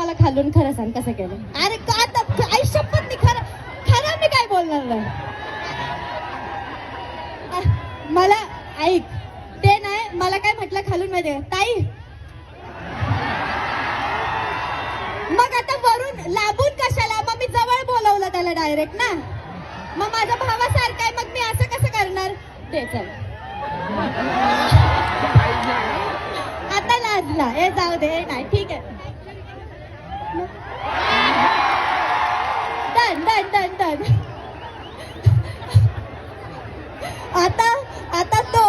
मला खालून खरं सांग कसं केलं. अरे का आता आई शपथ नाही, खरं खरं मी काय बोलणार नाही. मला ऐक, ते नाही मला काय म्हटलं खालून माहितीये ताई. मग आता वरून लांबून कशाला, मग मी जवळ बोलवलं त्याला डायरेक्ट ना. मग माझ्या भावासारखं आहे, मग मी असं कसं करणार. ते चल आता लाजला, हे जाऊ दे. नाही ठीक आहे, डन डन डन डन. आता आता तो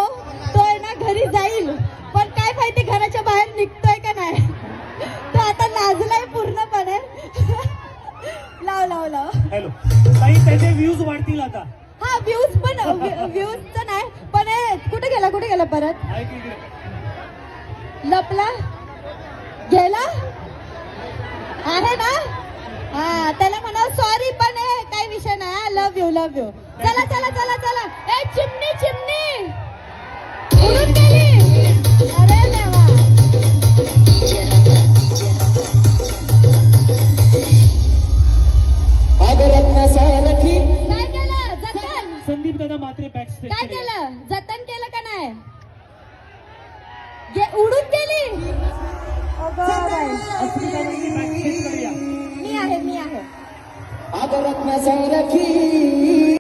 आहे ना घरी जाईल, पण काय माहिती घराच्या बाहेर निघतोय का नाही. तो आता लाजलाय पूर्णपणे. लाव लाव लाव. हॅलो ताई, त्याचे व्ह्यूज वाढतील आता. हा व्ह्यूज पण, व्ह्यूजचं नाही पण कुठे गेला परत. ऐक इकडे. लपला गेला आहे ना. हा त्याला म्हणा सॉरी, पण काही विषय नाही. Love you love you. चला चला चला चला. ए चिमणी चिमणी उडून गेली. अरे देवा. काय केलं जतन. संदीप दादा मात्रे बॅकस्टेज. काय केलं जतन केलं का नाही. उडून गेली. बॅकस्टेज करूया. मी आहे. आदरत्न सारखी